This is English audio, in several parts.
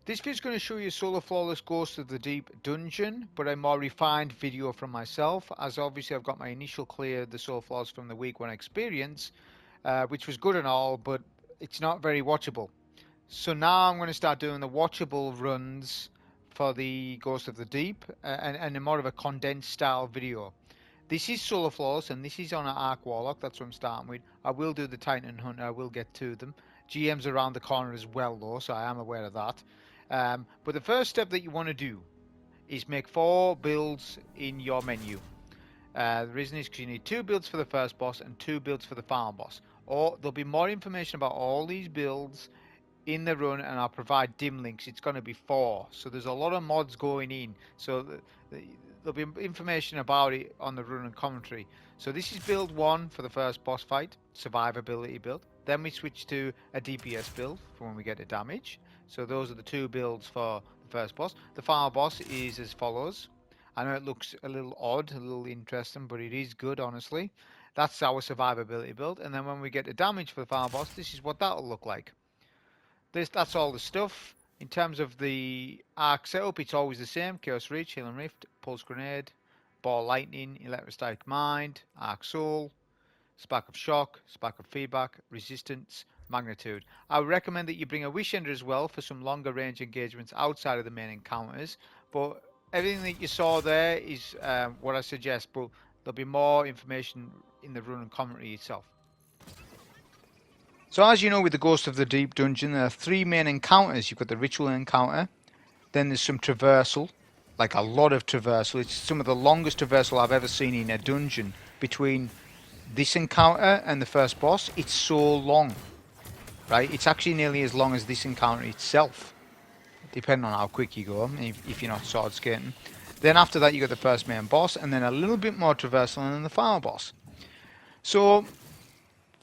This video is going to show you Solo Flawless Ghost of the Deep dungeon, but a more refined video from myself, as obviously I've got my initial clear the Solo Flaws from the week 1 experience, which was good and all, but it's not very watchable. So now I'm going to start doing the watchable runs for the Ghost of the Deep, and a more of a condensed style video. This is Solo Flawless, and this is on an Arc Warlock, that's what I'm starting with. I will do the Titan Hunter, I will get to them. GM's around the corner as well though, so I am aware of that. But the first step that you want to do is make 4 builds in your menu. The reason is because you need 2 builds for the first boss and 2 builds for the final boss. Or there'll be more information about all these builds in the run, and I'll provide dim links. It's going to be 4, so there's a lot of mods going in, so there'll be information about it on the run and commentary. So this is build 1 for the first boss fight, survivability build. Then we switch to a DPS build for when we get a damage. So those are the 2 builds for the first boss. The final boss is as follows. I know it looks a little odd, a little interesting, but it is good, honestly. That's our survivability build. And then when we get the damage for the final boss, this is what that'll look like. That's all the stuff. In terms of the arc setup, it's always the same. Chaos Reach, Healing Rift, Pulse Grenade, Ball Lightning, Electrostatic Mind, Arc Soul, Spark of Shock, Spark of Feedback, Resistance, Magnitude. I would recommend that you bring a Wish Ender as well for some longer range engagements outside of the main encounters. But everything that you saw there is what I suggest, but there'll be more information in the run and commentary itself. So as you know, with the Ghost of the Deep dungeon, there are 3 main encounters. You've got the ritual encounter, then there's some traversal, like a lot of traversal. It's some of the longest traversal I've ever seen in a dungeon between this encounter and the first boss. It's so long, right? It's actually nearly as long as this encounter itself, depending on how quick you go, if you're not sword skating. Then after that you got the first main boss, and then a little bit more traversal, and then the final boss. So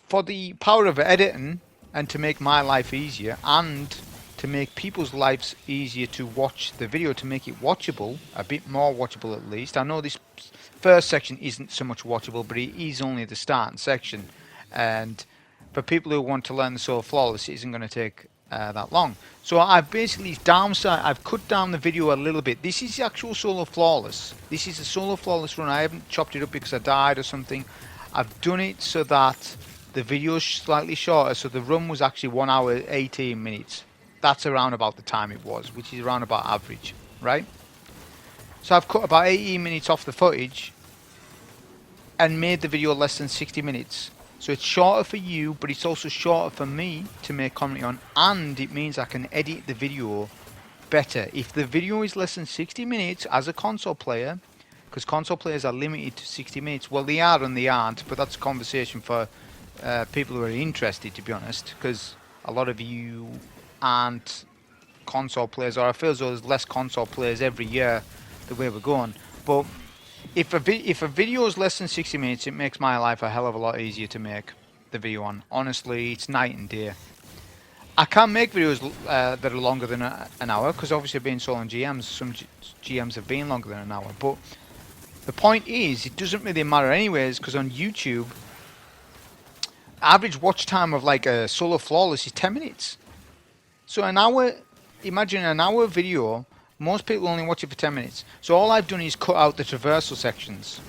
for the power of editing, and to make my life easier, and to make people's lives easier to watch the video, to make it watchable, a bit more watchable at least. I know this first section isn't so much watchable, but it is only the starting section, and for people who want to learn the Solo Flawless, it isn't going to take that long. So I've basically I've cut down the video a little bit. This is the actual Solo Flawless. This is a Solo Flawless run. I haven't chopped it up because I died or something. I've done it so that the video is slightly shorter, so the run was actually 1 hour 18 minutes. That's around about the time it was, which is around about average, right? So I've cut about 18 minutes off the footage and made the video less than 60 minutes. So it's shorter for you, but it's also shorter for me to make commentary on, and it means I can edit the video better. If the video is less than 60 minutes as a console player, because console players are limited to 60 minutes, well, they are and they aren't, but that's a conversation for people who are interested, to be honest, because a lot of you aren't console players, or I feel as though there's less console players every year the way we're going. But if a video is less than 60 minutes, it makes my life a hell of a lot easier to make the video on. Honestly, it's night and day. I can make videos that are longer than an hour, because obviously being solo GMs, some GMs have been longer than an hour. But the point is, it doesn't really matter anyways, because on YouTube, average watch time of like a Solo Flawless is 10 minutes. So an hour, imagine an hour video, most people only watch it for 10 minutes. So all I've done is cut out the traversal sections.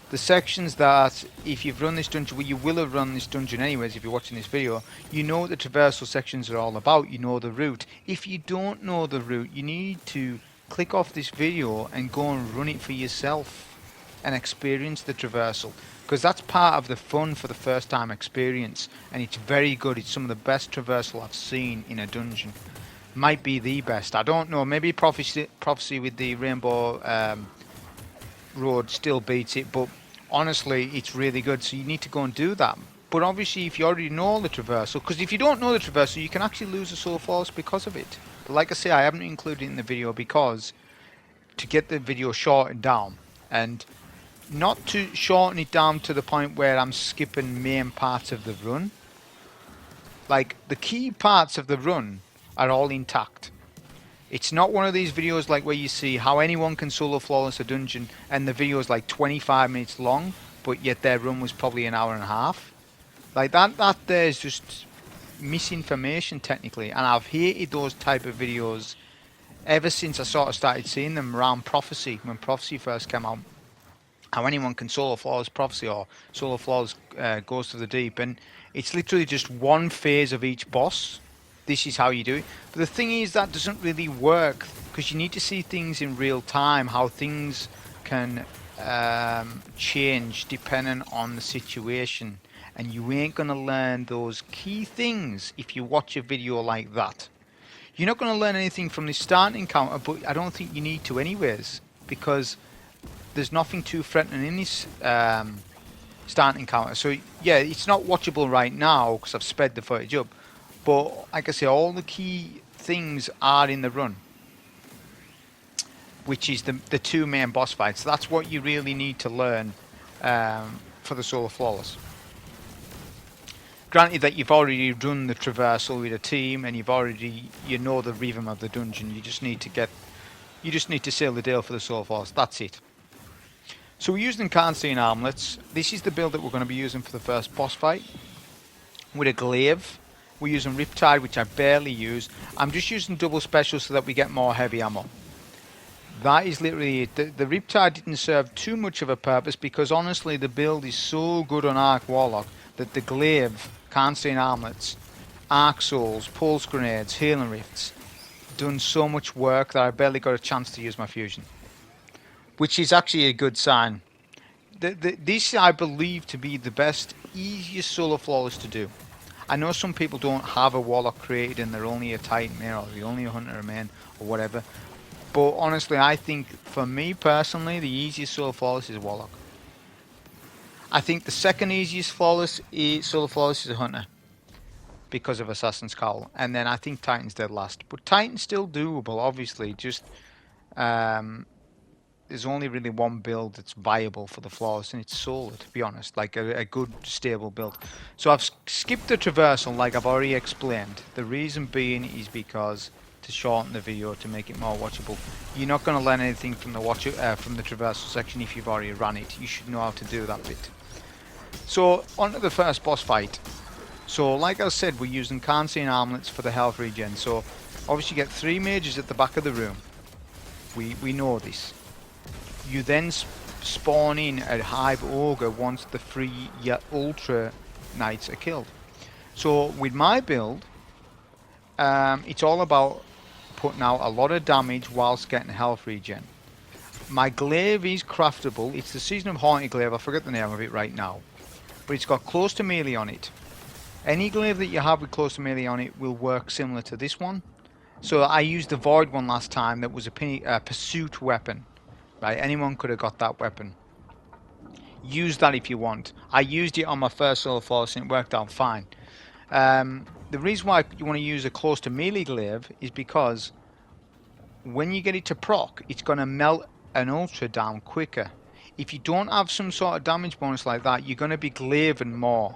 The sections that, if you've run this dungeon, well, you will have run this dungeon anyways if you're watching this video, you know what the traversal sections are all about, you know the route. If you don't know the route, you need to click off this video and go and run it for yourself and experience the traversal. Because that's part of the fun for the first time experience, and it's very good. It's some of the best traversal I've seen in a dungeon. Might be the best, I don't know, maybe Prophecy with the Rainbow Road still beats it, but honestly it's really good, so you need to go and do that. But obviously if you already know the traversal, because if you don't know the traversal you can actually lose a Solo Flawless because of it. But like I say, I haven't included it in the video because to get the video shortened down, and not to shorten it down to the point where I'm skipping main parts of the run. Like, the key parts of the run are all intact. It's not one of these videos like where you see how anyone can Solo Flawless a dungeon and the video is like 25 minutes long, but yet their run was probably an hour and a half. Like that there is just misinformation technically, and I've hated those type of videos ever since I sort of started seeing them around Prophecy, when Prophecy first came out, how anyone can solo flawless Prophecy or solo flawless Ghost of the Deep, and it's literally just one phase of each boss. This is how you do it. But the thing is, that doesn't really work, because you need to see things in real time, how things can change depending on the situation, and you ain't going to learn those key things if you watch a video like that. You're not going to learn anything from this starting encounter, but I don't think you need to anyways, because there's nothing too threatening in this starting encounter. So yeah, it's not watchable right now because I've sped the footage up, but like I say, all the key things are in the run, which is the two main boss fights. That's what you really need to learn for the solo flawless. Granted that you've already done the traversal with a team, and you know the rhythm of the dungeon. You just need to seal the deal for the solo flawless. That's it. So we're using Karnstein Armlets. This is the build that we're going to be using for the first boss fight. With a Glaive, we're using Riptide, which I barely use. I'm just using double special so that we get more heavy ammo. That is literally it. The Riptide didn't serve too much of a purpose, because honestly the build is so good on Arc Warlock that the Glaive, Karnstein Armlets, Arc Souls, Pulse Grenades, Healing Rifts done so much work that I barely got a chance to use my fusion, which is actually a good sign. This I believe to be the best, easiest solo flawless to do. I know some people don't have a Warlock created and they're only a Titan main, or they're only a Hunter main, or whatever. But honestly, I think for me personally, the easiest solo flawless is Warlock. I think the second easiest solo flawless is a Hunter, because of Assassin's Cowl, and then I think Titan's dead last. But Titan's still doable, obviously. Just there's only really one build that's viable for the flawless, and it's Solar, to be honest, like a good stable build. So I've skipped the traversal, like I've already explained. The reason being is because to shorten the video, to make it more watchable. You're not going to learn anything from the traversal section if you've already run it. You should know how to do that bit. So on to the first boss fight. So like I said, we're using Karnstein Armlets for the health regen. So obviously you get 3 mages at the back of the room. We know this. You then spawn in at Hive Ogre once the 3 Ultra Knights are killed. So with my build, it's all about putting out a lot of damage whilst getting health regen. My Glaive is craftable. It's the Season of Haunted Glaive. I forget the name of it right now, but it's got close to melee on it. Any Glaive that you have with close to melee on it will work similar to this one. So I used the Void one last time. That was a pursuit weapon, right? Anyone could have got that weapon. Use that if you want. I used it on my first solo flawless and it worked out fine. The reason why you want to use a close to melee Glaive is because when you get it to proc, it's going to melt an ultra down quicker. If you don't have some sort of damage bonus like that, you're going to be Glaving more,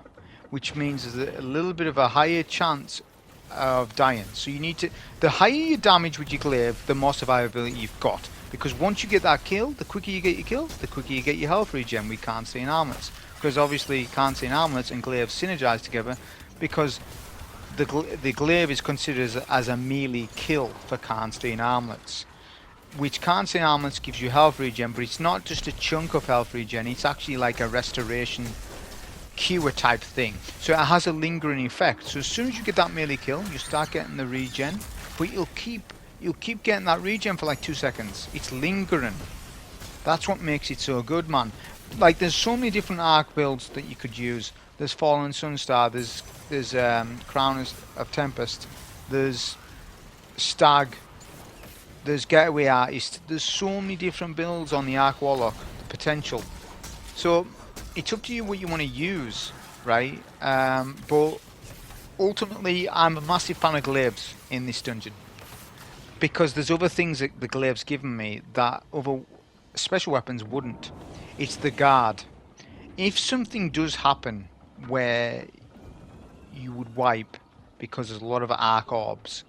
which means there's a little bit of a higher chance of dying. So you need to, the higher your damage with your Glaive, the more survivability you've got. Because once you get that kill, the quicker you get your kill, the quicker you get your health regen with Karnstein Armlets. Because obviously Karnstein Armlets and Glaive synergize together, because the Glaive is considered as a melee kill for Karnstein Armlets. Which Karnstein Armlets gives you health regen, but it's not just a chunk of health regen, it's actually like a restoration cure type thing. So it has a lingering effect. So as soon as you get that melee kill, you start getting the regen, but you'll keep getting that regen for like 2 seconds. It's lingering. That's what makes it so good, man. Like, there's so many different arc builds that you could use. There's Fallen Sunstar, there's Crown of Tempest, there's Stag, there's Getaway Artist. There's so many different builds on the Arc Warlock potential. So it's up to you what you want to use, right? But ultimately, I'm a massive fan of Glaives in this dungeon, because there's other things that the Glaive's given me that other special weapons wouldn't. It's the guard. If something does happen where you would wipe because there's a lot of arc orbs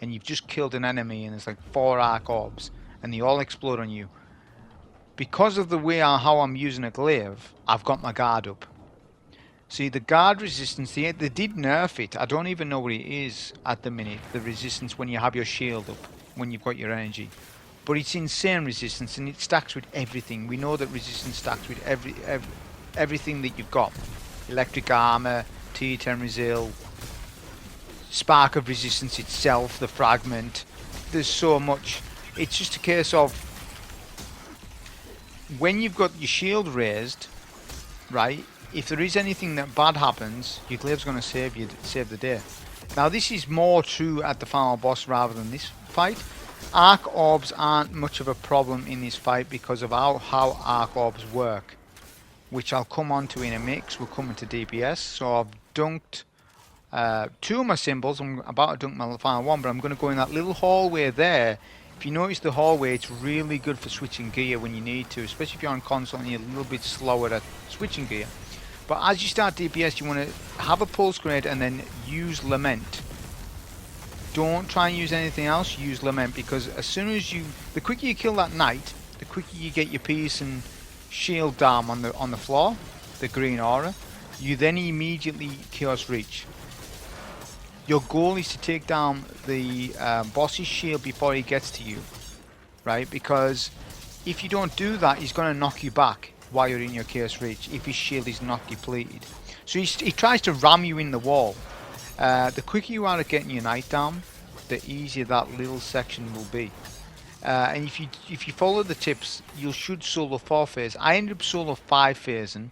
and you've just killed an enemy and there's like 4 arc orbs and they all explode on you, because of the way how I'm using a Glaive, I've got my guard up. See, the guard resistance, they did nerf it. I don't even know what it is at the minute, the resistance when you have your shield up, when you've got your energy. But it's insane resistance, and it stacks with everything. We know that resistance stacks with everything that you've got. Electric armor, T10 resil, spark of resistance itself, the fragment. There's so much. It's just a case of when you've got your shield raised, right? If there is anything that bad happens, your Glaive's going to save the day. Now this is more true at the final boss rather than this fight. Arc orbs aren't much of a problem in this fight because of how arc orbs work, which I'll come on to in a mix. We'll come into DPS. So I've dunked 2 of my symbols. I'm about to dunk my final one, but I'm going to go in that little hallway there. If you notice the hallway, it's really good for switching gear when you need to, especially if you're on console and you're a little bit slower at switching gear. But as you start DPS, you want to have a pulse grenade and then use Lament. Don't try and use anything else, use Lament, because as soon as the quicker you kill that knight, the quicker you get your piece and shield down on the floor, the green aura, you then immediately Chaos Reach. Your goal is to take down the boss's shield before he gets to you, right? Because if you don't do that, he's going to knock you back while you're in your Chaos Reach if his shield is not depleted. So he tries to ram you in the wall. The quicker you are at getting your knight down, the easier that little section will be. And if you follow the tips, you should solo 4 phase. I ended up solo 5 phasing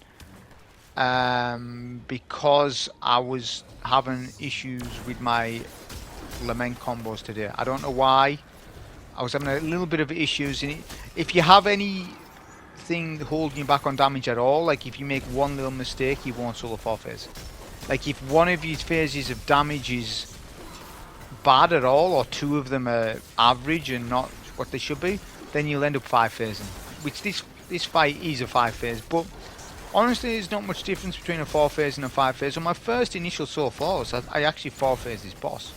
because I was having issues with my Lament combos today. I don't know why. I was having a little bit of issues. If you have anything holding you back on damage at all, like if you make one little mistake, you won't solo 4 phase. Like if one of your phases of damage is bad at all, or 2 of them are average and not what they should be, then you'll end up 5 phasing. Which this fight is a 5 phase, but honestly there's not much difference between a 4 phase and a 5 phase. On my first initial solo floors, I actually 4 phase this boss.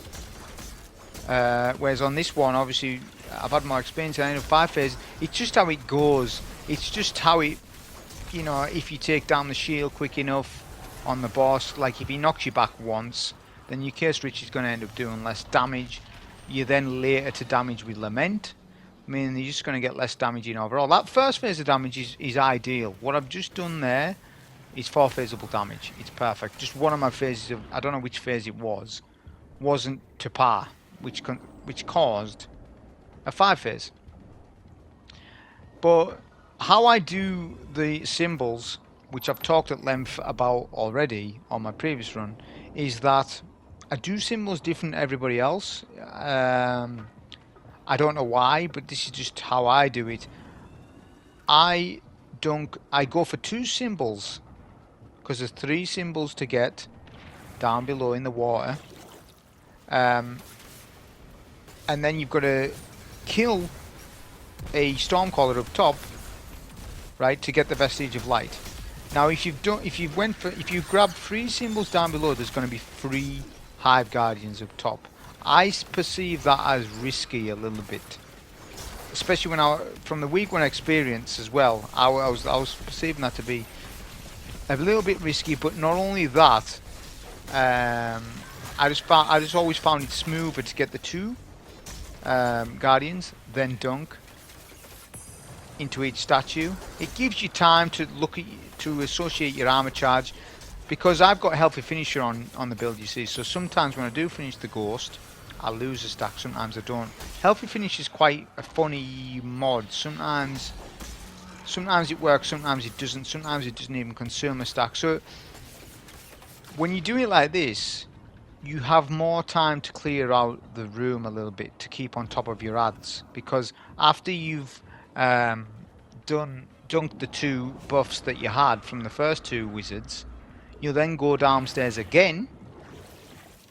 Whereas on this one, obviously I've had more experience and I end up 5 phase. It's just how it goes. It's just how it, you know, if you take down the shield quick enough on the boss, like if he knocks you back once, then your Chaos Reach is going to end up doing less damage. You then later to damage with Lament, I mean you're just going to get less damage in overall. That first phase of damage is ideal. What I've just done there is 4 phaseable damage. It's perfect. Just one of my phases of, I don't know which phase it was, wasn't to par, which caused a 5 phase. But how I do the symbols, which I've talked at length about already on my previous run, is that I do symbols different to everybody else. I don't know why, but this is just how I do it. I go for 2 symbols because there's 3 symbols to get down below in the water. And then you've got to kill a Stormcaller up top, right, to get the Vestige of Light. Now if you grab 3 symbols down below, there's going to be 3 Hive Guardians up top. I perceive that as risky a little bit, especially when from the week 1 experience as well. I was perceiving that to be a little bit risky. But not only that, I just always found it smoother to get the 2 Guardians, then dunk into each statue. It gives you time to to associate your armor charge, because I've got healthy finisher on the build, you see. So sometimes when I do finish the ghost, I lose a stack, sometimes I don't. Healthy finish is quite a funny mod. Sometimes it works, sometimes it doesn't, sometimes it doesn't even consume a stack. So when you do it like this, you have more time to clear out the room a little bit, to keep on top of your ads, because after you've dunked the 2 buffs that you had from the first 2 wizards, you'll then go downstairs again,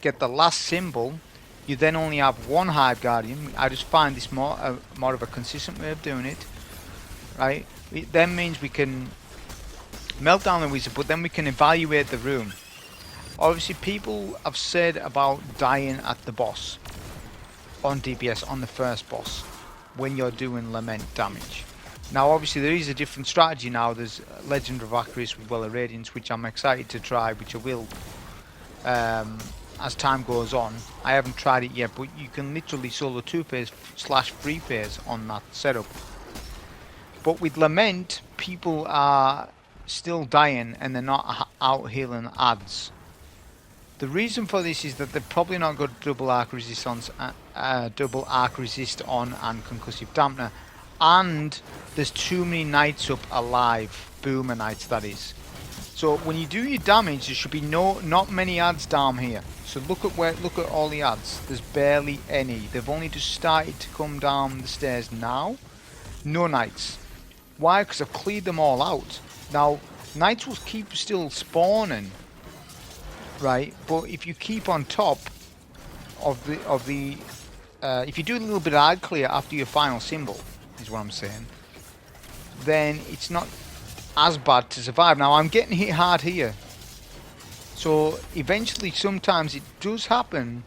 get the last symbol. You then only have 1 Hive Guardian. I just find this more of a consistent way of doing it, right? It then means we can melt down the wizard, but then we can evaluate the room. Obviously people have said about dying at the boss on DPS, on the first boss, when you're doing Lament damage. Now obviously there is a different strategy now. There's Legend of Acris with Well of Radiance, which I'm excited to try, which I will as time goes on. I haven't tried it yet, but you can literally solo 2-phase / 3-phase on that setup. But with Lament, people are still dying and they're not out healing adds. The reason for this is that they've probably not got double arc resistance, double arc resist on and concussive dampener, and there's too many knights up alive, boomer knights that is. So when you do your damage, there should be not many adds down here. So look at all the adds. There's barely any. They've only just started to come down the stairs now. No knights. Why? Because I've cleared them all out. Now knights will keep still spawning, right? But if you keep on top of the if you do a little bit of ad clear after your final symbol, is what I'm saying, then it's not as bad to survive. Now I'm getting hit hard here, so eventually sometimes it does happen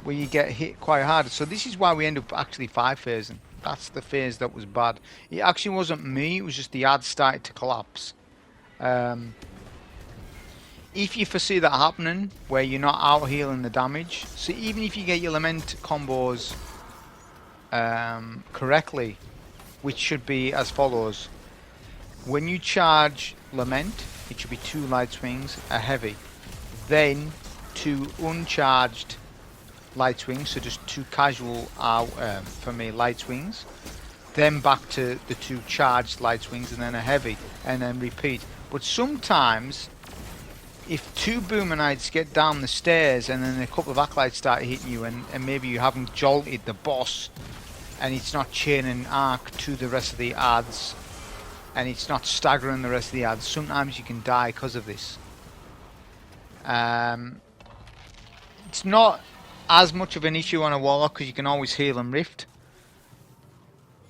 where you get hit quite hard. So this is why we end up actually 5-phasing. That's the phase that was bad. It actually wasn't me, it was just the ads started to collapse. If you foresee that happening, where you're not out healing the damage, so even if you get your Lament combos correctly, which should be as follows: when you charge Lament, it should be 2 light swings, a heavy, then 2 uncharged light swings, so just 2 casual for me light swings, then back to the 2 charged light swings, and then a heavy, and then repeat. But sometimes if 2 boomer knights get down the stairs and then a couple of acolytes start hitting you, and maybe you haven't jolted the boss and it's not chaining arc to the rest of the adds and it's not staggering the rest of the adds, sometimes you can die because of this. It's not as much of an issue on a Warlock because you can always heal and rift,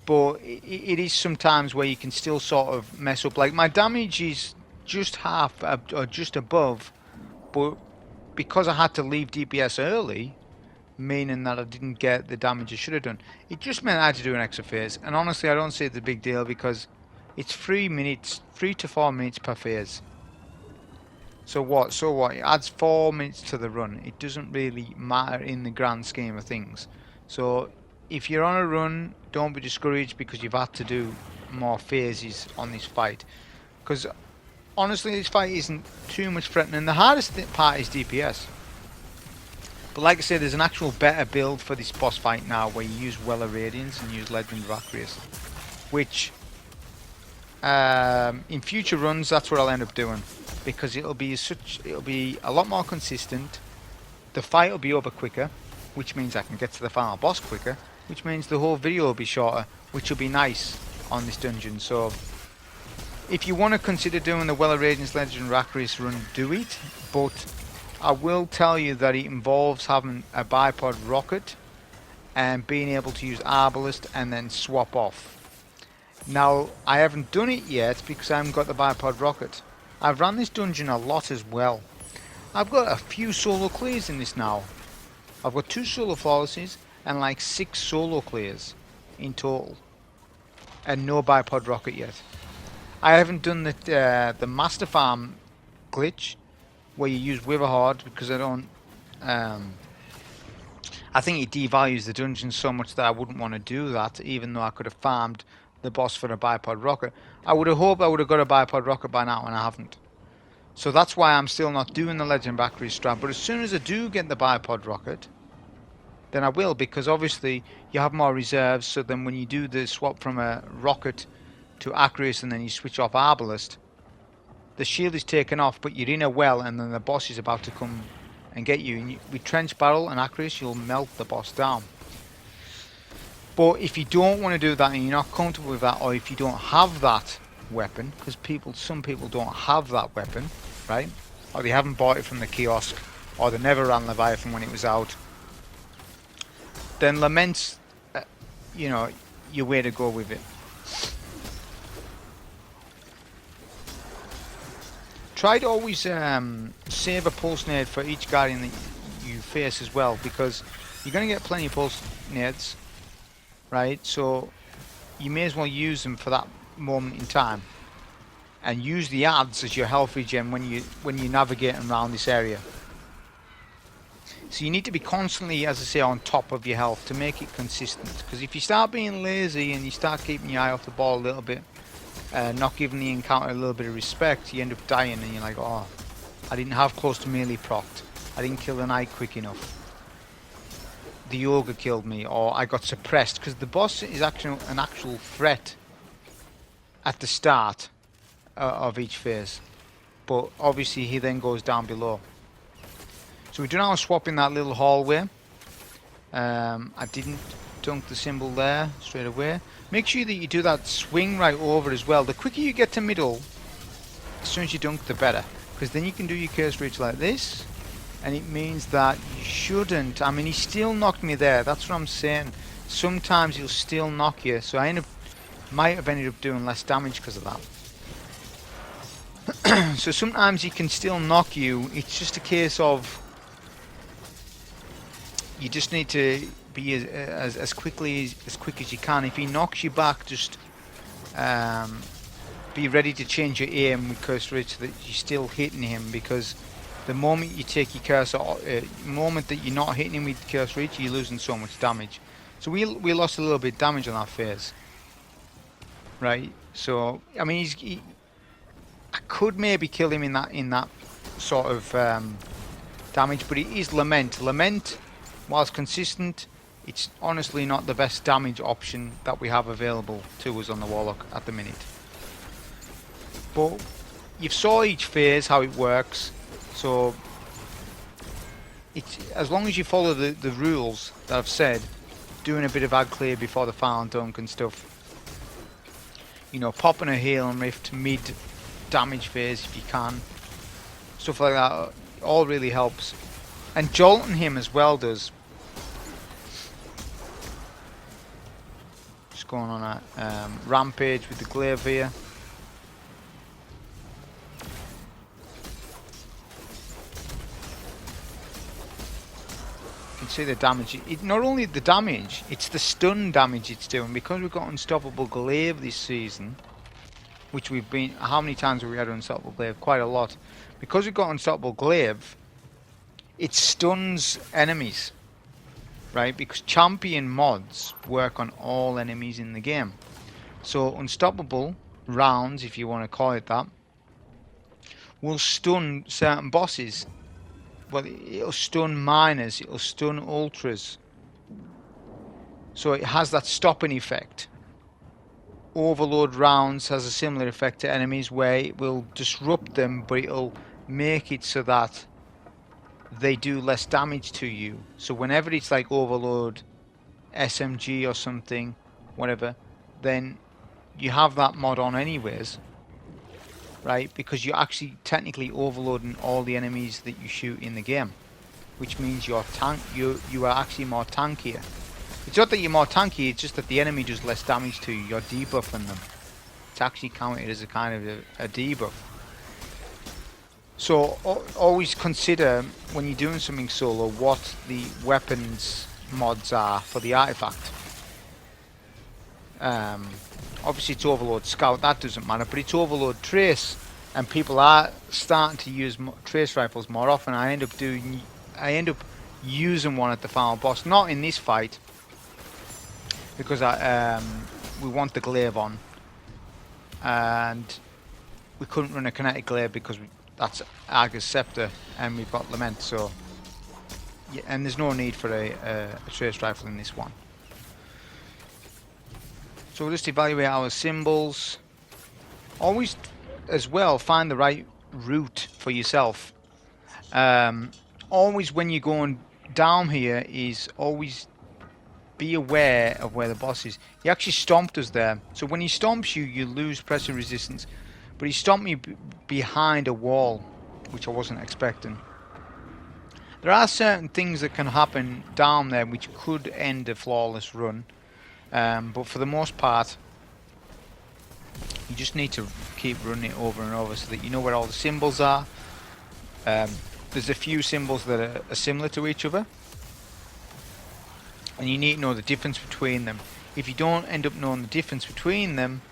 but it is sometimes where you can still sort of mess up. Like my damage is just half or just above, but because I had to leave DPS early, meaning that I didn't get the damage I should have done, it just meant I had to do an extra phase. And honestly, I don't see it's a big deal because it's 3 to 4 minutes per phase. So what? It adds 4 minutes to the run. It doesn't really matter in the grand scheme of things. So if you're on a run, don't be discouraged because you've had to do more phases on this fight. Because honestly, this fight isn't too much threatening. The hardest part is DPS. But like I said, there's an actual better build for this boss fight now, where you use Well of Radiance and use Legend of Acris, which in future runs that's what I'll end up doing, because it'll be a lot more consistent. The fight will be over quicker, which means I can get to the final boss quicker, which means the whole video will be shorter, which will be nice on this dungeon. So if you want to consider doing the Well of Radiance Legend Rakris run, do it, but I will tell you that it involves having a bipod rocket and being able to use Arbalest and then swap off. Now, I haven't done it yet because I haven't got the bipod rocket. I've run this dungeon a lot as well. I've got a few solo clears in this now. I've got 2 solo flawlesses and like 6 solo clears in total, and no bipod rocket yet. I haven't done the Master Farm glitch where you use Witherhoard because I don't. I think it devalues the dungeon so much that I wouldn't want to do that, even though I could have farmed the boss for a bipod rocket. I would have hoped I would have got a bipod rocket by now, and I haven't. So that's why I'm still not doing the Legend Backry strat. But as soon as I do get the bipod rocket, then I will, because obviously you have more reserves. So then when you do the swap from a rocket to Acris and then you switch off Arbalest, the shield is taken off, but you're in a well, and then the boss is about to come and get you. And with Trench Barrel and Acris, you'll melt the boss down. But if you don't want to do that and you're not comfortable with that, or if you don't have that weapon, because some people don't have that weapon, right? Or they haven't bought it from the kiosk, or they never ran Leviathan when it was out, then Lament's, your way to go with it. Try to always save a pulse nade for each guardian that you face as well, because you're going to get plenty of pulse nades, right? So you may as well use them for that moment in time, and use the ads as your health regen when you navigating around this area. So you need to be constantly, as I say, on top of your health to make it consistent. Because if you start being lazy and you start keeping your eye off the ball a little bit, not giving the encounter a little bit of respect, you end up dying and you're like, oh, I didn't have close to melee procced. I didn't kill the knight quick enough. The ogre killed me, or I got suppressed. Because the boss is actually an actual threat at the start of each phase. But obviously he then goes down below. So we do now swap in that little hallway. I didn't dunk the symbol there straight away. Make sure that you do that swing right over as well. The quicker you get to middle, as soon as you dunk, the better. Because then you can do your curse reach like this. And it means that you shouldn't. I mean, he still knocked me there. That's what I'm saying. Sometimes he'll still knock you. So I might have ended up doing less damage because of that. So sometimes he can still knock you. It's just a case of you just need to be as quick as you can. If he knocks you back, just be ready to change your aim with curse reach so that you're still hitting him, because the moment you take your cursor, moment that you're not hitting him with curse reach, you're losing so much damage. So we lost a little bit of damage on that phase, right? So I mean, I could maybe kill him in that sort of damage, but it is Lament. Lament, whilst consistent, it's honestly not the best damage option that we have available to us on the Warlock at the minute. But you've saw each phase how it works. So it's, as long as you follow the rules that I've said, doing a bit of ad clear before the final dunk and stuff, you know, popping a heal and rift mid damage phase if you can, stuff like that, all really helps. And jolting him as well does. Just going on a rampage with the Glaive here. See the damage. Not only the damage, it's the stun damage it's doing. Because we've got Unstoppable Glaive this season, which we've been, how many times have we had Unstoppable Glaive? Quite a lot. Because we've got Unstoppable Glaive, it stuns enemies, right? Because champion mods work on all enemies in the game. So Unstoppable rounds, if you want to call it that, will stun certain bosses. Well, it'll stun minors, it'll stun ultras. So it has that stopping effect. Overload rounds has a similar effect to enemies where it will disrupt them, but it'll make it so that they do less damage to you. So whenever it's like overload SMG or something, whatever, then you have that mod on anyways. Right, because you're actually technically overloading all the enemies that you shoot in the game, which means you are actually more tankier. It's not that you're more tanky, it's just that the enemy does less damage to you. You're debuffing them. It's actually counted as a kind of a debuff. So always consider when you're doing something solo what the weapons mods are for the artifact. Obviously it's Overload Scout, that doesn't matter, but it's Overload Trace, and people are starting to use trace rifles more often. I end up using one at the final boss, not in this fight, because we want the Glaive on, and we couldn't run a kinetic Glaive because that's Ager's Scepter, and we've got Lament, so yeah, and there's no need for a trace rifle in this one. So we'll just evaluate our symbols. Always, as well, find the right route for yourself. Always when you're going down here is always be aware of where the boss is. He actually stomped us there. So when he stomps you, you lose pressure resistance. But he stomped me behind a wall, which I wasn't expecting. There are certain things that can happen down there which could end a flawless run. But for the most part, you just need to keep running it over and over so that you know where all the symbols are. There's a few symbols that are similar to each other, and you need to know the difference between them. If you don't end up knowing the difference between them,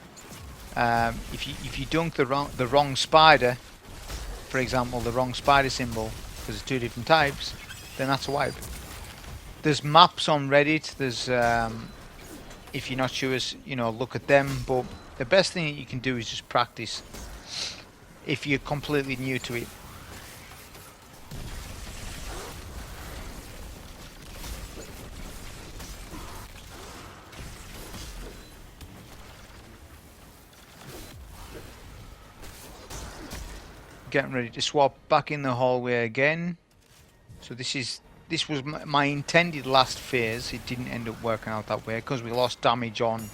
If you dunk the wrong spider, for example, the wrong spider symbol, because it's two different types, then that's a wipe. There's maps on Reddit. There's if you're not sure, look at them. But the best thing that you can do is just practice. If you're completely new to it. Getting ready to swap back in the hallway again. So this was my intended last phase. It didn't end up working out that way because we lost damage on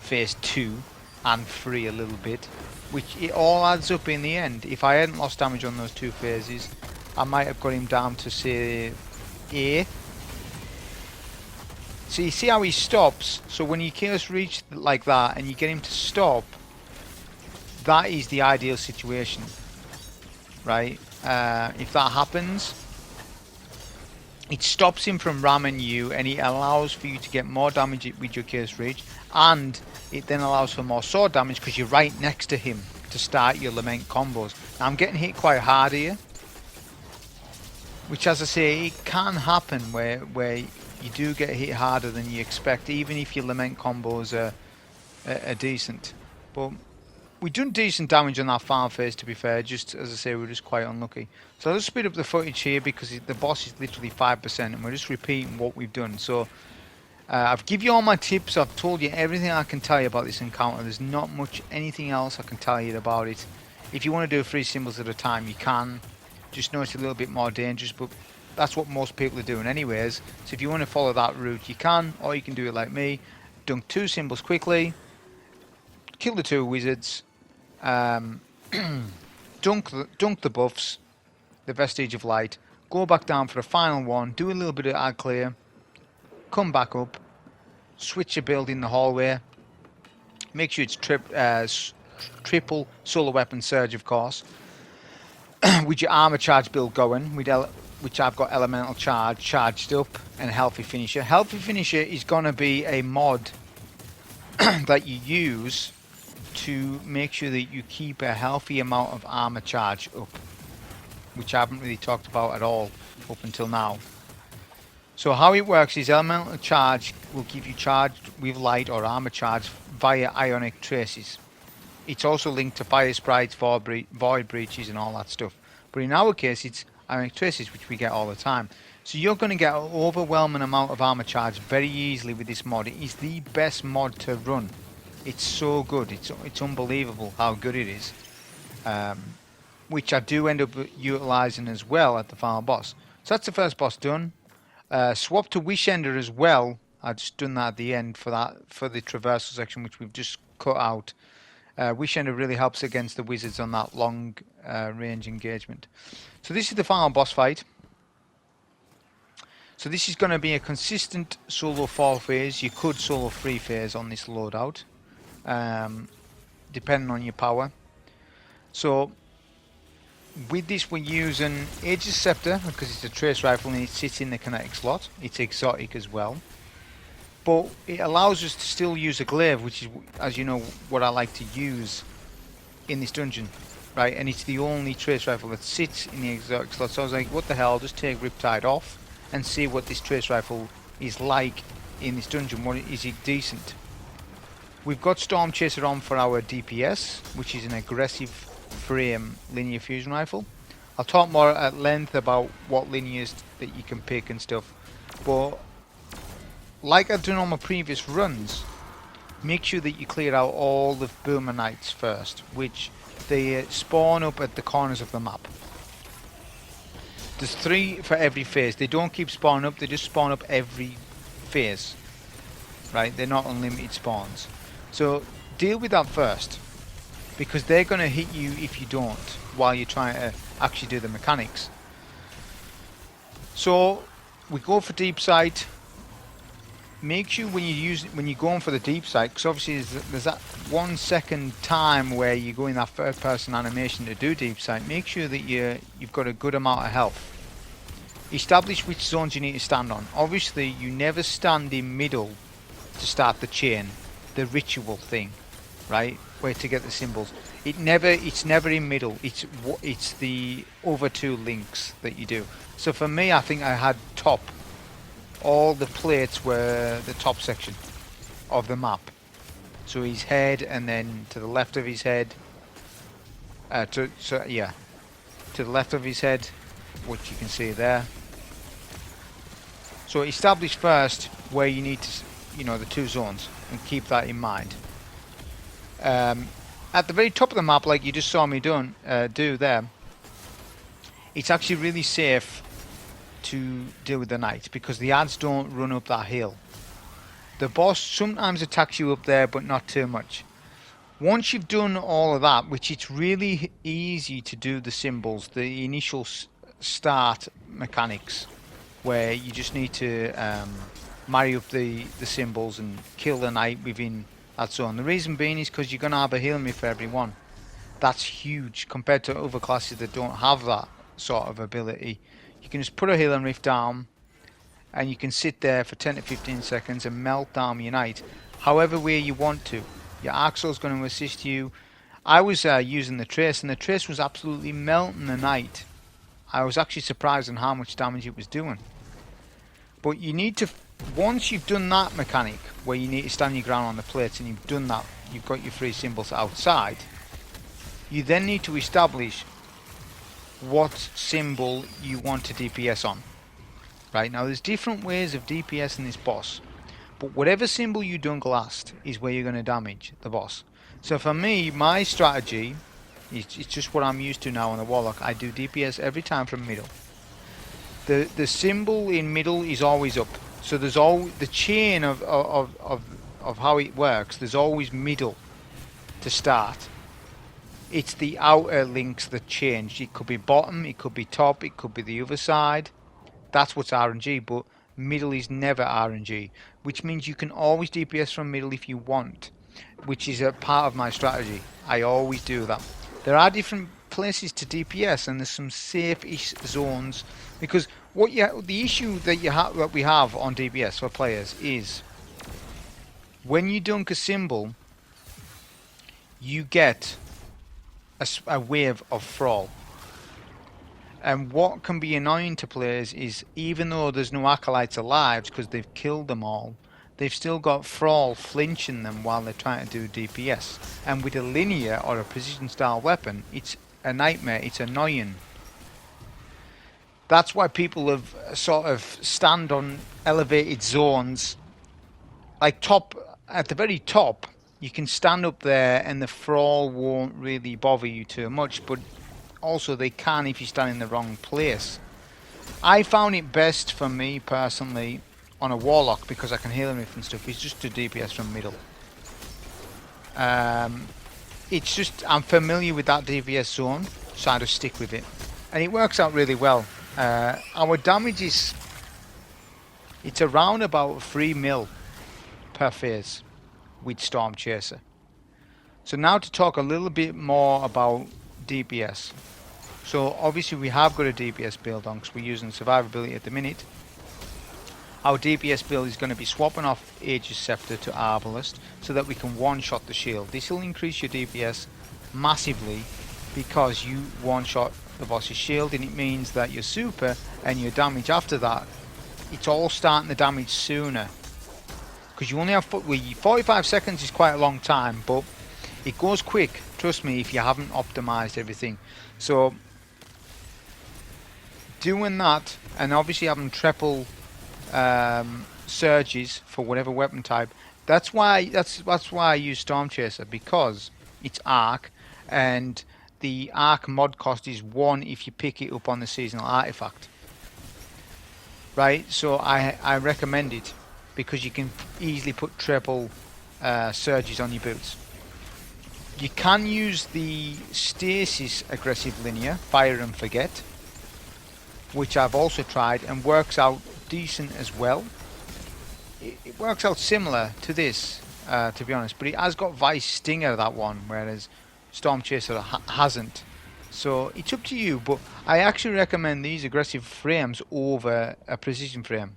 phase 2 and 3 a little bit, which it all adds up in the end. If I hadn't lost damage on those 2 phases, I might have got him down to say A. So you see how he stops. So when you chaos reach like that and you get him to stop, that is the ideal situation, right? If that happens, it stops him from ramming you, and it allows for you to get more damage with your chaos reach, and it then allows for more sword damage because you're right next to him to start your Lament combos. Now I'm getting hit quite hard here, which, as I say, it can happen where you do get hit harder than you expect, even if your Lament combos are decent. But we've done decent damage on that farm phase, to be fair. Just as I say, we're just quite unlucky. So I'll just speed up the footage here because the boss is literally 5% and we're just repeating what we've done. So I've given you all my tips. I've told you everything I can tell you about this encounter. There's not much anything else I can tell you about it. If you want to do 3 symbols at a time, you can. Just know it's a little bit more dangerous, but that's what most people are doing anyways. So if you want to follow that route, you can, or you can do it like me. Dunk 2 symbols quickly, kill the 2 wizards, dunk the buffs, the Vestige of Light, go back down for a final one, do a little bit of ad clear, come back up, switch your build in the hallway, make sure it's triple solar weapon surge, of course, with your armor charge build going, which I've got elemental charge charged up, and healthy finisher. Healthy finisher is going to be a mod that you use to make sure that you keep a healthy amount of armor charge up, which I haven't really talked about at all up until now. So how it works is elemental charge will give you charged with light or armor charge via ionic traces. It's also linked to fire sprites, void breaches and all that stuff. But in our case it's ionic traces, which we get all the time. So you're going to get an overwhelming amount of armor charge very easily with this mod. It is the best mod to run. It's so good. It's unbelievable how good it is. Which I do end up utilising as well at the final boss. So that's the first boss done. Swap to Wishender as well. I've just done that at the end for the traversal section, which we've just cut out. Wishender really helps against the wizards on that long range engagement. So this is the final boss fight. So this is going to be a consistent solo 4 phase. You could solo 3 phase on this loadout, depending on your power. So with this we're using Ager's Scepter because it's a trace rifle and it sits in the kinetic slot. It's exotic as well, but it allows us to still use a glaive, which is, as you know, what I like to use in this dungeon, right? And it's the only trace rifle that sits in the exotic slot. So I was like, what the hell, just take Riptide off and see what this trace rifle is like in this dungeon. What is it decent? We've got Stormchaser on for our DPS, which is an aggressive frame linear fusion rifle. I'll talk more at length about what linears that you can pick and stuff, but like I've done on my previous runs, make sure that you clear out all the Boomer Knights first, which they spawn up at the corners of the map. There's 3 for every phase. They don't keep spawning up, they just spawn up every phase, right? They're not unlimited spawns. So deal with that first, because they're going to hit you if you don't, while you're trying to actually do the mechanics. So we go for deep sight. Make sure when you're going for the deep sight, because obviously there's that 1 second time where you go in that third person animation to do deep sight. Make sure that you've got a good amount of health. Establish which zones you need to stand on. Obviously you never stand in middle to start the chain, the ritual thing. right? Where to get the symbols. It's never in middle. It's the over two links that you do. So for me, I think I had top. All the plates were the top section of the map. So his head, and then to the left of his head. To the left of his head, which you can see there. So establish first where you need to, the two zones, and keep that in mind. At the very top of the map, like you just saw me do there, it's actually really safe to deal with the knight because the ads don't run up that hill. The boss sometimes attacks you up there, but not too much. Once you've done all of that, which it's really easy to do the symbols, the initial start mechanics, where you just need to marry up the symbols and kill the knight within that zone. The reason being is because you're going to have a heal me for everyone. That's huge compared to other classes that don't have that sort of ability. You can just put a healing rift down and you can sit there for 10 to 15 seconds and melt down your knight however way you want to. Your Axel's going to assist you. I was using the trace, and the trace was absolutely melting the knight. I was actually surprised on how much damage it was doing. But you need to, once you've done that mechanic where you need to stand your ground on the plates and you've done that, you've got your three symbols outside, you then need to establish what symbol you want to DPS on. Right, now there's different ways of DPS in this boss, but whatever symbol you dunk last is where you're going to damage the boss. So for me, my strategy, it's just what I'm used to now on the Warlock. I do DPS every time from middle. The symbol in middle is always up, so there's always the chain of how it works. There's always middle to start. It's the outer links that change. It could be bottom, it could be top, it could be the other side. That's what's RNG, but middle is never RNG, which means you can always DPS from middle if you want, which is a part of my strategy. I always do that. There are different places to DPS, and there's some safe-ish zones, because the issue that we have on DPS for players is when you dunk a symbol, you get a wave of thrall. And what can be annoying to players is, even though there's no acolytes alive because they've killed them all, they've still got thrall flinching them while they're trying to do DPS. And with a linear or a precision style weapon, it's a nightmare. It's annoying. That's why people have sort of stand on elevated zones, like at the very top. You can stand up there and the thrall won't really bother you too much, but also they can if you stand in the wrong place. I found it best for me personally on a Warlock, because I can heal him and stuff, is just to DPS from middle. It's just, I'm familiar with that DPS zone, so I just stick with it. And it works out really well. Our damage is, it's around about 3 mil per phase with Stormchaser. So now to talk a little bit more about DPS. So obviously we have got a DPS build on because we're using survivability at the minute. Our DPS build is going to be swapping off Ager's Scepter to Arbalest so that we can one-shot the shield. This will increase your DPS massively because you one-shot the boss's shield, and it means that your super and your damage after that, it's all starting the damage sooner. Because you only have 45 seconds is quite a long time, but it goes quick, trust me, if you haven't optimized everything. So doing that, and obviously having triple surges for whatever weapon type, that's why I use Stormchaser, because it's arc, and the arc mod cost is 1 if you pick it up on the seasonal artifact. Right, so I recommend it because you can easily put triple surges on your boots. You can use the stasis aggressive linear, fire and forget, which I've also tried and works out decent as well. It works out similar to this, to be honest, but it has got Vice Stinger, that one, whereas Stormchaser hasn't. So it's up to you, but I actually recommend these aggressive frames over a precision frame,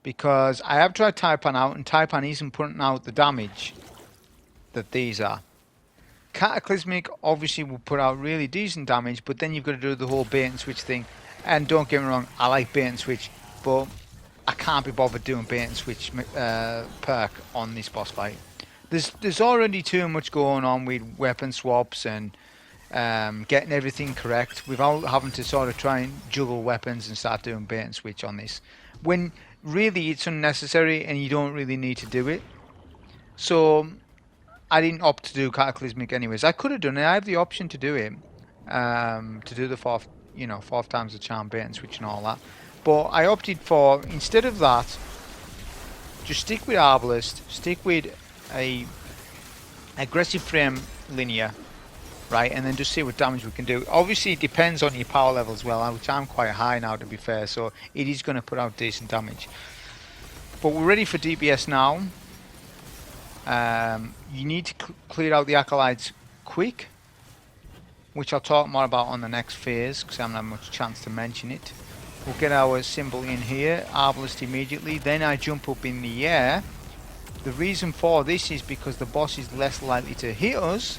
because I have tried Taipan out, and Taipan isn't putting out the damage that these are. Cataclysmic obviously will put out really decent damage, but then you've got to do the whole bait and switch thing. And don't get me wrong, I like bait and switch, but I can't be bothered doing bait and switch perk on this boss fight. There's already too much going on with weapon swaps and getting everything correct without having to sort of try and juggle weapons and start doing bait and switch on this. When really it's unnecessary and you don't really need to do it. So I didn't opt to do Cataclysmic anyways. I could have done it. I have the option to do it. To do the fourth times the charm bait and switch and all that. But I opted for, instead of that, just stick with Arbalest, stick with a aggressive frame linear, right, and then just see what damage we can do. Obviously it depends on your power level as well, which I'm quite high now to be fair, so it is going to put out decent damage. But we're ready for DPS now. You need to clear out the acolytes quick, which I'll talk more about on the next phase because I haven't had much chance to mention it. We'll get our symbol in here, Arbalest immediately, then I jump up in the air. The reason for this is because the boss is less likely to hit us.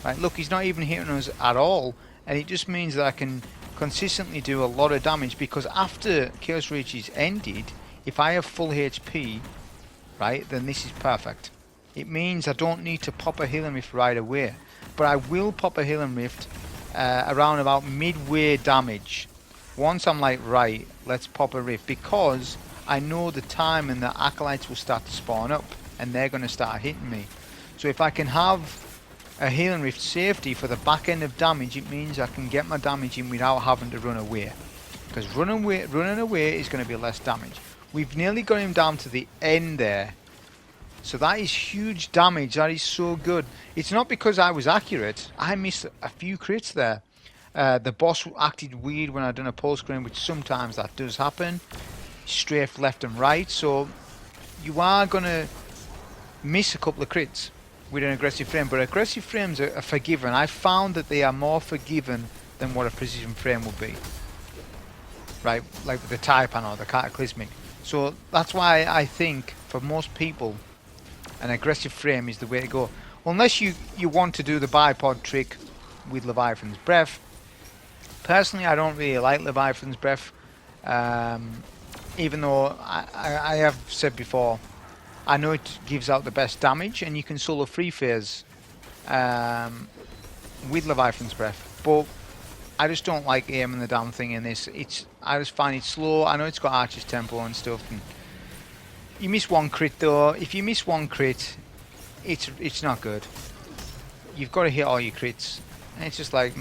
Right, look, he's not even hitting us at all, and it just means that I can consistently do a lot of damage, because after Chaos Reach is ended, if I have full HP, right, then this is perfect. It means I don't need to pop a Healing Rift right away, but I will pop a Healing Rift around about midway damage. Once I'm like, right, let's pop a rift, because I know the time and the acolytes will start to spawn up and they're going to start hitting me. So if I can have a Healing Rift safety for the back end of damage, it means I can get my damage in without having to run away, because running away is going to be less damage. We've nearly got him down to the end there, so that is huge damage. That is so good. It's not because I was accurate. I missed a few crits there. The boss acted weird when I done a pulse screen, which sometimes that does happen. Strafed left and right, so you are going to miss a couple of crits with an aggressive frame, but aggressive frames are forgiven. I found that they are more forgiven than what a precision frame would be, right, like with the Taipan or the Cataclysmic. So that's why I think for most people an aggressive frame is the way to go, unless you want to do the bipod trick with Leviathan's Breath. Personally, I don't really like Leviathan's Breath, even though I have said before, I know it gives out the best damage and you can solo free phase with Leviathan's Breath, but I just don't like aiming the damn thing in this. I just find it slow. I know it's got Archer's Tempo and stuff, and you miss one crit though. If you miss one crit, it's not good. You've got to hit all your crits, and it's just like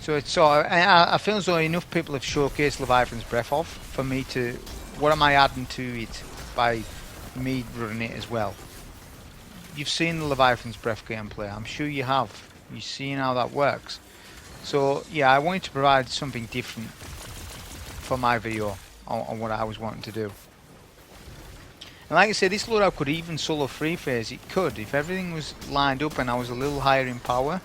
So it's sort of, I feel as though enough people have showcased Leviathan's Breath off for me to, what am I adding to it by me running it as well? You've seen the Leviathan's Breath gameplay, I'm sure you have. You've seen how that works. So yeah, I wanted to provide something different for my video on what I was wanting to do. And like I said, this loadout could even solo free phase. It could, if everything was lined up and I was a little higher in power.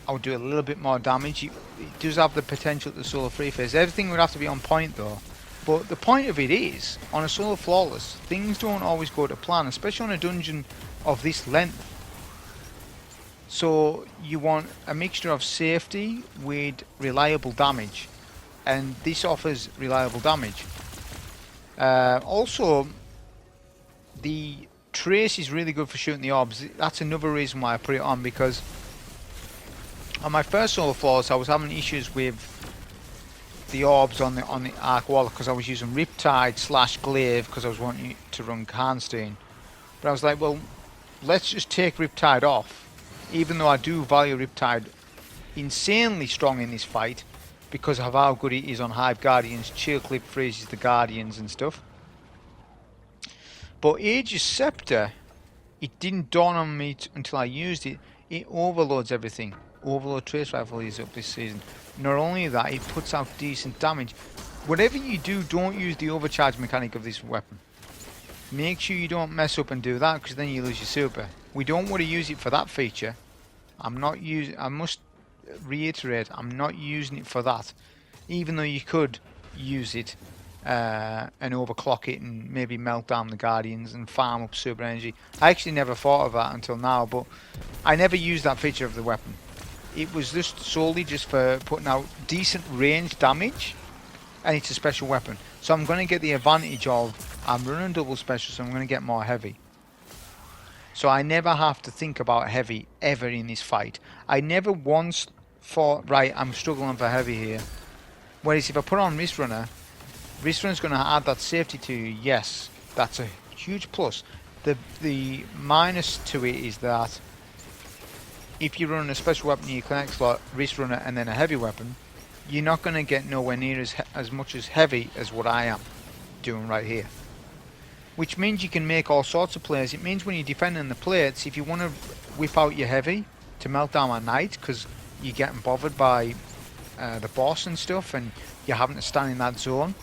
I would do a little bit more damage. It does have the potential to solo free phase. Everything would have to be on point though. But the point of it is, on a solo flawless, things don't always go to plan, especially on a dungeon of this length. So you want a mixture of safety with reliable damage, and this offers reliable damage. Also, the trace is really good for shooting the orbs. That's another reason why I put it on, because on my first solo flawless I was having issues with the orbs on the Arc Warlock because I was using Riptide / Glaive because I was wanting to run Karnstein. But I was like, well, let's just take Riptide off, even though I do value Riptide insanely strong in this fight because of how good it is on Hive Guardians. Chill Clip freezes the Guardians and stuff. But Ager's Scepter, it didn't dawn on me until I used it. It overloads everything. Overload Trace Rifle is up this season. Not only that, it puts out decent damage. Whatever you do, don't use the overcharge mechanic of this weapon. Make sure you don't mess up and do that, because then you lose your super. We don't want to use it for that feature. I must reiterate, I'm not using it for that. Even though you could use it and overclock it and maybe melt down the Guardians and farm up super energy. I actually never thought of that until now, but I never used that feature of the weapon. It was just solely just for putting out decent range damage, and it's a special weapon. So I'm going to get the advantage of, I'm running double special, so I'm going to get more heavy. So I never have to think about heavy ever in this fight. I never once thought, right, I'm struggling for heavy here. Whereas if I put on Wrist Runner's going to add that safety to you. Yes, that's a huge plus. The minus to it is that if you run a special weapon in your connect slot, Wrist Runner, and then a heavy weapon, you're not going to get nowhere near as much as heavy as what I am doing right here. Which means you can make all sorts of plays. It means when you're defending the plates, if you want to whip out your heavy to melt down at night, because you're getting bothered by the boss and stuff, and you're having to stand in that zone,